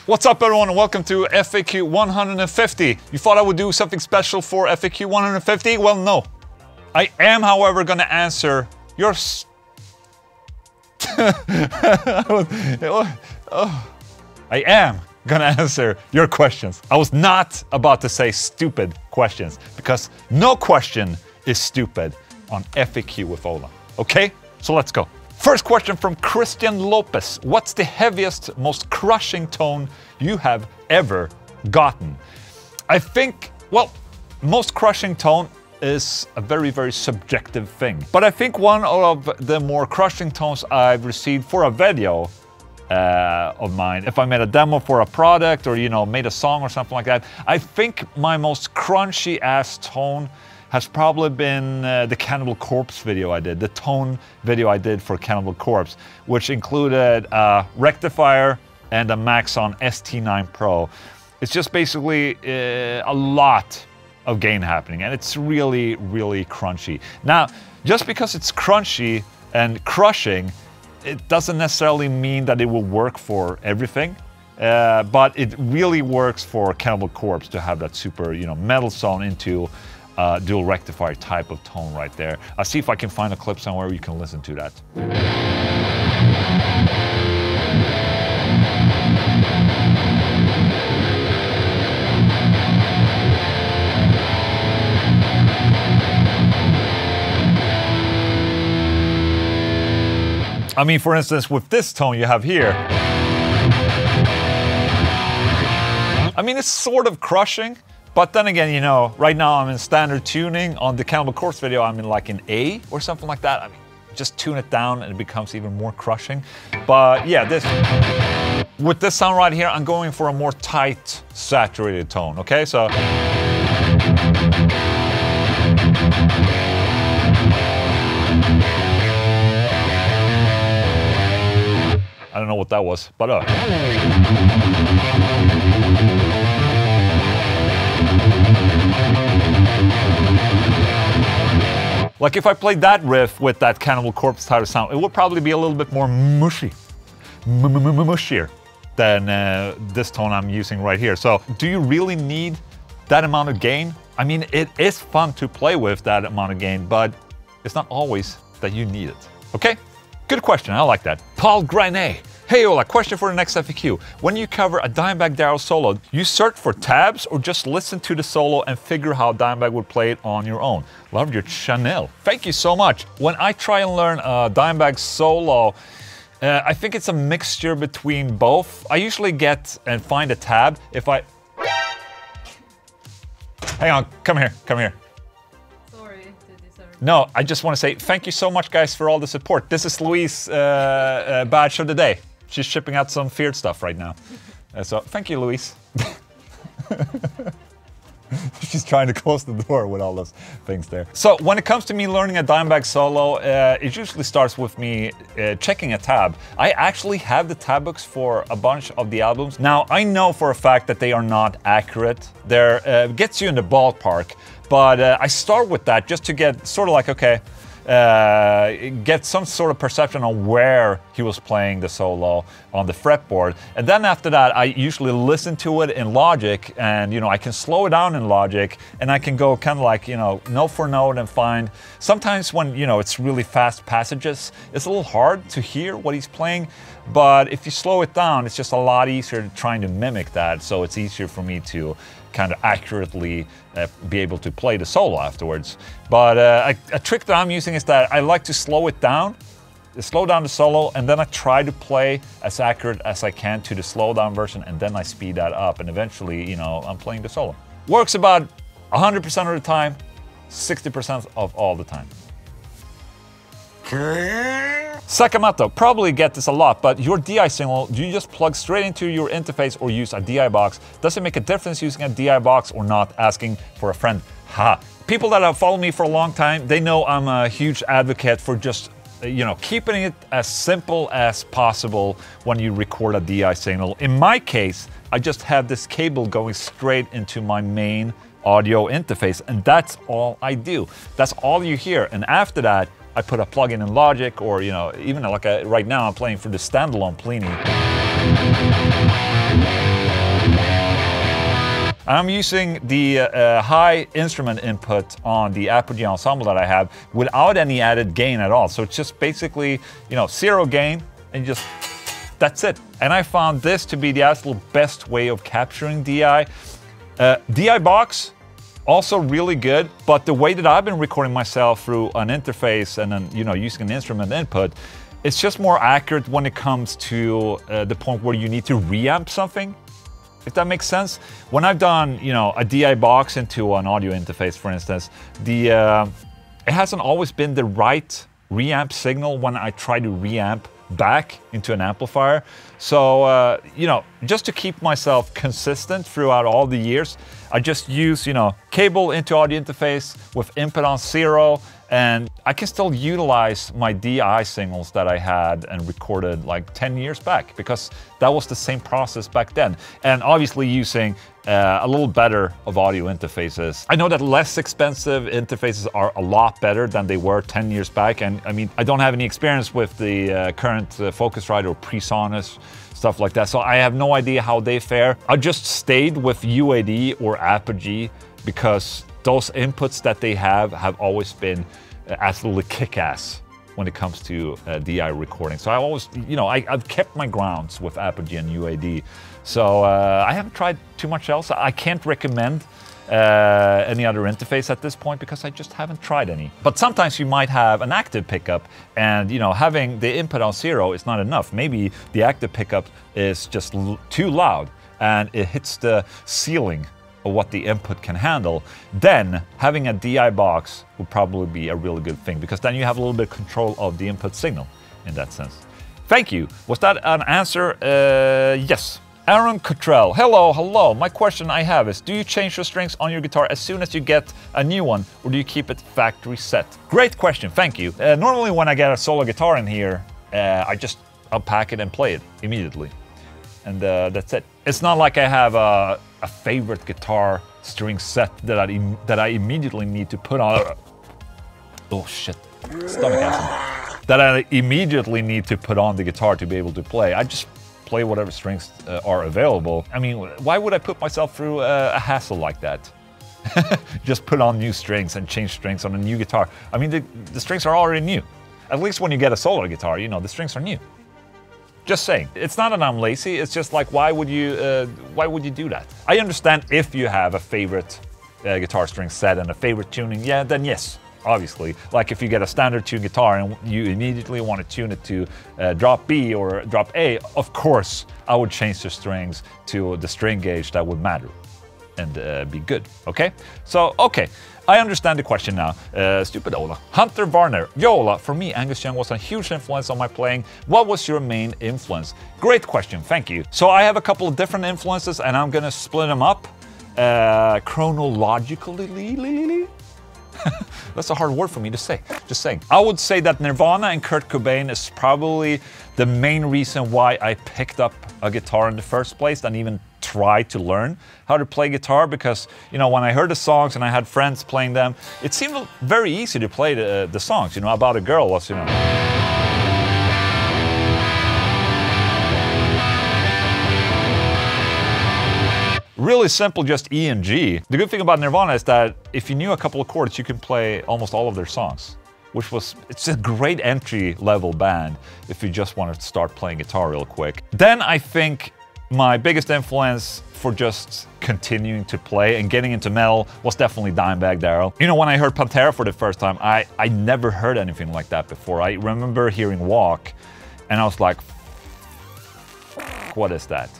What's up everyone and welcome to FAQ150. You thought I would do something special for FAQ150? Well, no. I am, however, going to answer your... I am going to answer your questions. I was not about to say stupid questions, because no question is stupid on FAQ with Ola. Okay? So let's go. First question from Christian Lopez. What's the heaviest, most crushing tone you have ever gotten? I think, well, most crushing tone is a very, very subjective thing. But I think one of the more crushing tones I've received for a video of mine, if I made a demo for a product or, you know, made a song or something like that, I think my most crunchy ass tone has probably been the Cannibal Corpse video I did, the tone video I did for Cannibal Corpse, which included a rectifier and a Maxon ST9 Pro. It's just basically a lot of gain happening, and it's really, really crunchy. Now, just because it's crunchy and crushing, it doesn't necessarily mean that it will work for everything, but it really works for Cannibal Corpse to have that super, you know, metal zone into dual rectifier type of tone right there. I'll see if I can find a clip somewhere where you can listen to that. I mean, for instance, with this tone you have here, I mean, it's sort of crushing. But then again, you know, right now I'm in standard tuning. On the Cannibal Corpse video, I'm in like an A or something like that. I mean, just tune it down and it becomes even more crushing. But yeah, with this sound right here, I'm going for a more tight, saturated tone, okay? So... I don't know what that was, but like if I played that riff with that Cannibal Corpse type of sound, it would probably be a little bit more mushier than this tone I'm using right here. So, do you really need that amount of gain? I mean, it is fun to play with that amount of gain, but it's not always that you need it. Okay? Good question, I like that. Paul Granet. Hey Ola, question for the next FAQ. When you cover a Dimebag Darrow solo, you search for tabs or just listen to the solo and figure how Dimebag would play it on your own? Love your channel. Thank you so much. When I try and learn a Dimebag solo, I think it's a mixture between both. I usually get and find a tab if I... Hang on, come here, come here. No, I just want to say thank you so much, guys, for all the support. This is Louise' badge of the day. She's shipping out some Feared stuff right now. So, thank you, Louise. She's trying to close the door with all those things there. So, when it comes to me learning a Dimebag solo, it usually starts with me checking a tab. I actually have the tab books for a bunch of the albums. Now, I know for a fact that they are not accurate. They're gets you in the ballpark. But I start with that just to get sort of like, okay, get some sort of perception on where he was playing the solo on the fretboard. And then after that, I usually listen to it in Logic, and, you know, I can slow it down in Logic, and I can go kind of like, you know, note for note and find... Sometimes when, you know, it's really fast passages, it's a little hard to hear what he's playing. But if you slow it down, it's just a lot easier trying to mimic that, so it's easier for me to kind of accurately be able to play the solo afterwards. But a trick that I'm using is that I like to slow it down, slow down the solo, and then I try to play as accurate as I can to the slow down version, and then I speed that up, and eventually, you know, I'm playing the solo. Works about 100% of the time, 60% of all the time. Sakamoto, probably get this a lot, but your DI signal, do you just plug straight into your interface or use a DI box? Does it make a difference using a DI box or not? Asking for a friend. Ha! People that have followed me for a long time, they know I'm a huge advocate for just, you know, keeping it as simple as possible when you record a DI signal. In my case, I just have this cable going straight into my main audio interface, and that's all I do. That's all you hear, and after that, I put a plugin in Logic, or, you know, even like right now I'm playing for the standalone Plini. And I'm using the high instrument input on the Apogee Ensemble that I have without any added gain at all. So it's just basically, you know, zero gain and just, that's it. And I found this to be the absolute best way of capturing DI. DI box, also really good, but the way that I've been recording myself through an interface and then, you know, using an instrument input, it's just more accurate when it comes to the point where you need to reamp something, if that makes sense. When I've done, you know, a DI box into an audio interface, for instance, it hasn't always been the right reamp signal when I try to reamp back into an amplifier. So, you know, just to keep myself consistent throughout all the years, I just use, you know, cable into audio interface with input on 0, and I can still utilize my DI signals that I had and recorded like 10 years back, because that was the same process back then. And obviously using a little better of audio interfaces. I know that less expensive interfaces are a lot better than they were 10 years back, and I mean, I don't have any experience with the current Focusrite or PreSonus, stuff like that, so I have no idea how they fare. I just stayed with UAD or Apogee because those inputs that they have always been absolutely kick-ass when it comes to DI recording. So I always, you know, I've kept my grounds with Apogee and UAD. So I haven't tried too much else. I can't recommend any other interface at this point because I just haven't tried any. But sometimes you might have an active pickup and, you know, having the input on 0 is not enough. Maybe the active pickup is just too loud and it hits the ceiling of what the input can handle. Then having a DI box would probably be a really good thing, because then you have a little bit of control of the input signal in that sense. Thank you. Was that an answer? Yes. Aaron Cottrell, hello. My question I have is, do you change your strings on your guitar as soon as you get a new one, or do you keep it factory set? Great question, thank you. Normally when I get a solo guitar in here, I just unpack it and play it immediately. And that's it. It's not like I have a favorite guitar string set that I immediately need to put on. Oh shit, stomach acid. That I immediately need to put on the guitar to be able to play. I just play whatever strings are available. I mean, why would I put myself through a hassle like that? Just put on new strings and change strings on a new guitar. I mean, the strings are already new. At least when you get a solo guitar, you know, the strings are new. Just saying. It's not that I'm lazy, it's just like, why would you do that? I understand if you have a favorite guitar string set and a favorite tuning, yeah, then yes, obviously. Like if you get a standard tune guitar and you immediately want to tune it to drop B or drop A, of course, I would change the strings to the string gauge that would matter and be good, okay? So, okay. I understand the question now. Stupid Ola. Hunter Varner. Yo, Ola, for me, Angus Young was a huge influence on my playing. What was your main influence? Great question, thank you. So I have a couple of different influences and I'm gonna split them up chronologically. That's a hard word for me to say, just saying. I would say that Nirvana and Kurt Cobain is probably the main reason why I picked up a guitar in the first place and even tried to learn how to play guitar, because, you know, when I heard the songs and I had friends playing them, it seemed very easy to play the songs. You know, About a Girl was, you know, really simple, just E and G. The good thing about Nirvana is that if you knew a couple of chords, you can play almost all of their songs, which was, it's a great entry-level band if you just wanted to start playing guitar real quick. Then I think my biggest influence for just continuing to play and getting into metal was definitely Dimebag Darrell. You know, when I heard Pantera for the first time, I never heard anything like that before. I remember hearing Walk, and I was like, what is that?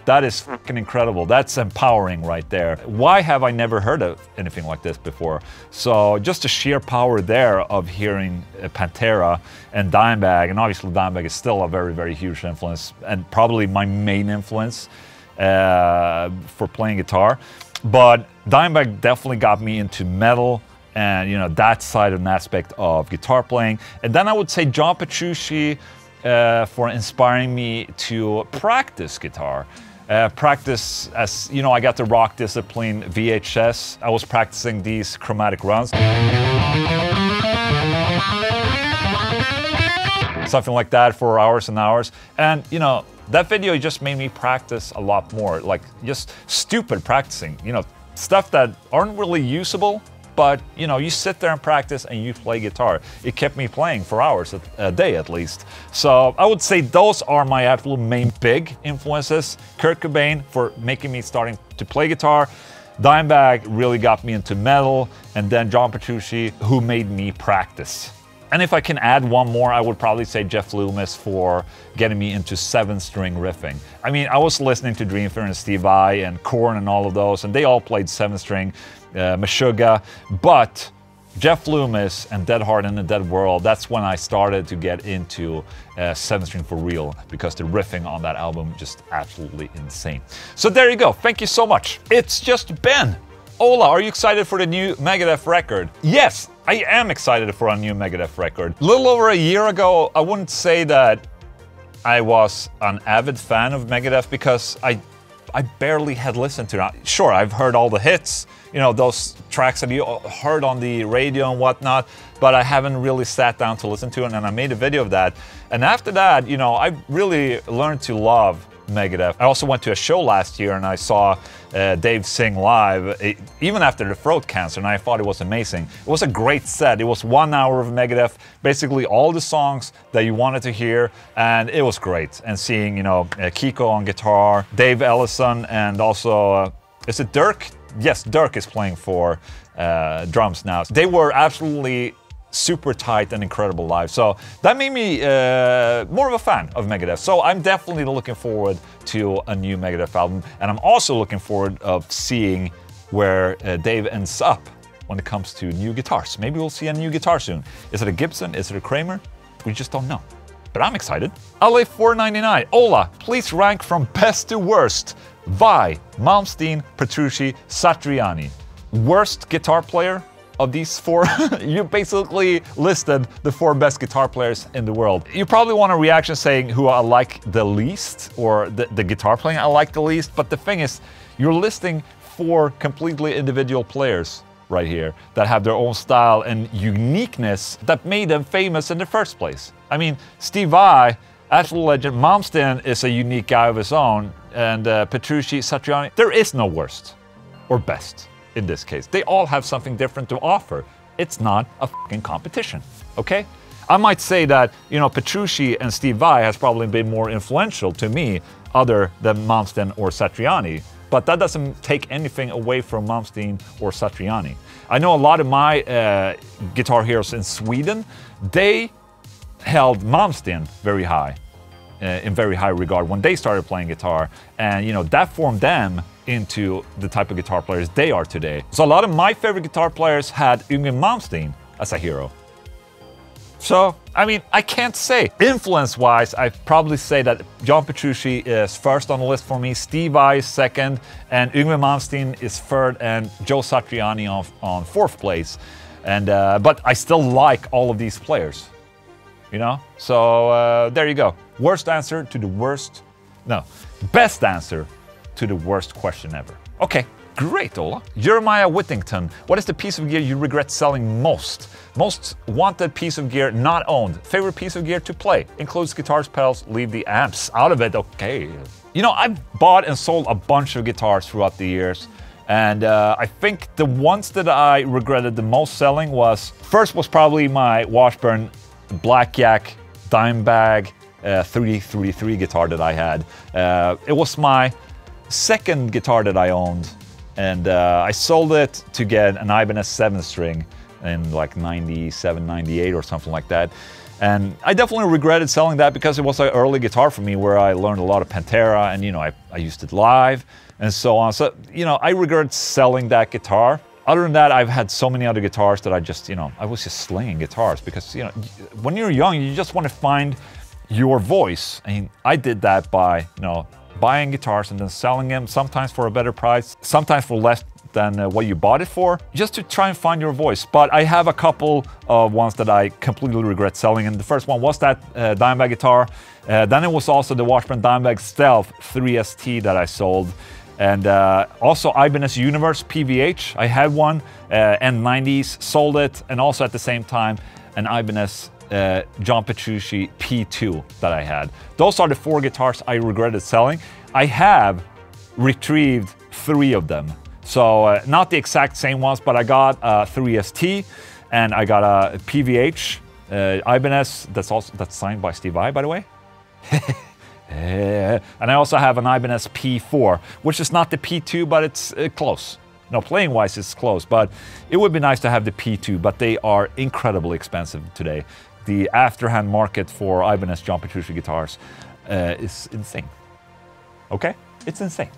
That is fucking incredible. That's empowering right there. Why have I never heard of anything like this before? So just the sheer power there of hearing Pantera and Dimebag, and obviously Dimebag is still a very, very huge influence and probably my main influence for playing guitar. But Dimebag definitely got me into metal and, you know, that side of an aspect of guitar playing. And then I would say John Petrucci for inspiring me to practice guitar. Practice, as you know, I got the Rock Discipline VHS. I was practicing these chromatic runs. Something like that for hours and hours. And, you know, that video just made me practice a lot more, like just stupid practicing, you know, stuff that aren't really usable, but you know, you sit there and practice and you play guitar. It kept me playing for hours a day at least. So I would say those are my absolute main big influences. Kurt Cobain for making me starting to play guitar. Dimebag really got me into metal, and then John Petrucci, who made me practice. And if I can add one more, I would probably say Jeff Loomis for getting me into 7-string riffing. I mean, I was listening to Dream Theater and Steve Vai and Korn and all of those, and they all played 7-string, Meshuggah, but Jeff Loomis and Dead Heart in a Dead World, that's when I started to get into 7-string for real, because the riffing on that album just absolutely insane. So there you go, thank you so much. It's just Ben. Ola, are you excited for the new Megadeth record? Yes, I am excited for a new Megadeth record. A little over a year ago, I wouldn't say that I was an avid fan of Megadeth, because I barely had listened to it. Sure, I've heard all the hits, you know, those tracks that you heard on the radio and whatnot, but I haven't really sat down to listen to it, and I made a video of that. And after that, you know, I really learned to love Megadeth. I also went to a show last year and I saw Dave sing live, even after the throat cancer, and I thought it was amazing. It was a great set. It was 1 hour of Megadeth, basically all the songs that you wanted to hear, and it was great. And seeing, you know, Kiko on guitar, Dave Ellison, and also, is it Dirk? Yes, Dirk is playing for drums now. They were absolutely super tight and incredible live, so that made me more of a fan of Megadeth. So I'm definitely looking forward to a new Megadeth album, and I'm also looking forward of seeing where Dave ends up when it comes to new guitars. Maybe we'll see a new guitar soon. Is it a Gibson? Is it a Kramer? We just don't know, but I'm excited. LA499, Ola, please rank from best to worst. Vai, Malmsteen, Petrucci, Satriani. Worst guitar player of these 4? You basically listed the 4 best guitar players in the world. You probably want a reaction saying who I like the least, or the guitar playing I like the least, but the thing is, you're listing 4 completely individual players right here that have their own style and uniqueness that made them famous in the first place. I mean, Steve Vai, absolute legend. Malmsteen is a unique guy of his own, and Petrucci, Satriani, there is no worst or best. In this case, they all have something different to offer. It's not a fucking competition, okay? I might say that, you know, Petrucci and Steve Vai has probably been more influential to me other than Malmsteen or Satriani, but that doesn't take anything away from Malmsteen or Satriani. I know a lot of my guitar heroes in Sweden, they held Malmsteen very high, in very high regard when they started playing guitar, and you know, that formed them into the type of guitar players they are today. So a lot of my favorite guitar players had Yngwie Malmsteen as a hero. So, I mean, I can't say. Influence-wise, I'd probably say that John Petrucci is first on the list for me, Steve Vai is second, and Yngwie Malmsteen is third, and Joe Satriani on 4th place. And but I still like all of these players, you know? So there you go. Worst answer to the worst... No, best answer to the worst question ever. Okay, great, Ola. Jeremiah Whittington, what is the piece of gear you regret selling most? Most wanted piece of gear not owned. Favorite piece of gear to play? Includes guitars, pedals, leave the amps out of it, okay. You know, I've bought and sold a bunch of guitars throughout the years, and I think the ones that I regretted the most selling was, first was probably my Washburn Blackjack Dimebag 333 guitar that I had. It was my second guitar that I owned, and I sold it to get an Ibanez 7-string in like 97, 98 or something like that. And I definitely regretted selling that because it was an early guitar for me where I learned a lot of Pantera, and you know, I used it live and so on. So, you know, I regret selling that guitar. Other than that, I've had so many other guitars that I just, you know, I was just slinging guitars because, you know, when you're young, you just want to find your voice. I mean, I did that by, you know, buying guitars and then selling them, sometimes for a better price, sometimes for less than what you bought it for, just to try and find your voice. But I have a couple of ones that I completely regret selling, and the first one was that Dimebag guitar. Then it was also the Washburn Dimebag Stealth 3ST that I sold, and also Ibanez Universe PVH. I had one, N90s, sold it, and also at the same time an Ibanez John Petrucci P2 that I had. Those are the 4 guitars I regretted selling. I have retrieved 3 of them. So not the exact same ones, but I got a 3ST and I got a PVH Ibanez that's signed by Steve Vai, by the way. And I also have an Ibanez P4, which is not the P2, but it's close. No, playing wise it's close, but it would be nice to have the P2, but they are incredibly expensive today. The afterhand market for Ibanez John Petrucci guitars is insane. Okay? It's insane.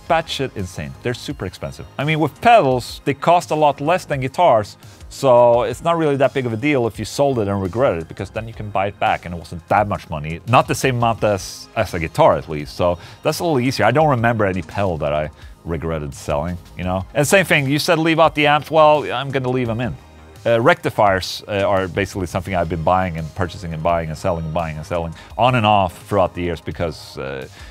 Batshit insane. They're super expensive. I mean, with pedals, they cost a lot less than guitars, so it's not really that big of a deal if you sold it and regret it, because then you can buy it back and it wasn't that much money. Not the same amount as a guitar, at least, so that's a little easier. I don't remember any pedal that I regretted selling, you know? And same thing, you said leave out the amps. Well, I'm gonna leave them in. Rectifiers are basically something I've been buying and purchasing and buying and selling and buying and selling on and off throughout the years, because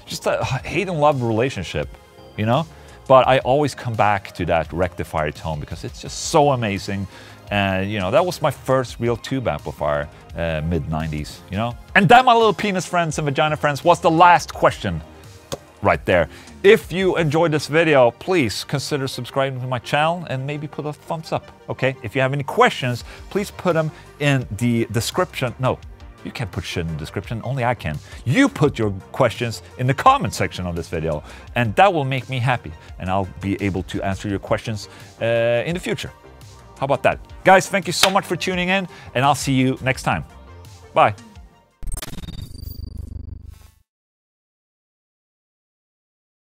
just a hate and love relationship, you know? But I always come back to that rectifier tone because it's just so amazing. And you know, that was my first real tube amplifier, mid-90s, you know? And that, my little penis friends and vagina friends, was the last question right there. If you enjoyed this video, please consider subscribing to my channel and maybe put a thumbs up, okay? If you have any questions, please put them in the description. No, you can't put shit in the description, only I can. You put your questions in the comment section of this video, and that will make me happy, and I'll be able to answer your questions in the future. How about that? Guys, thank you so much for tuning in, and I'll see you next time. Bye.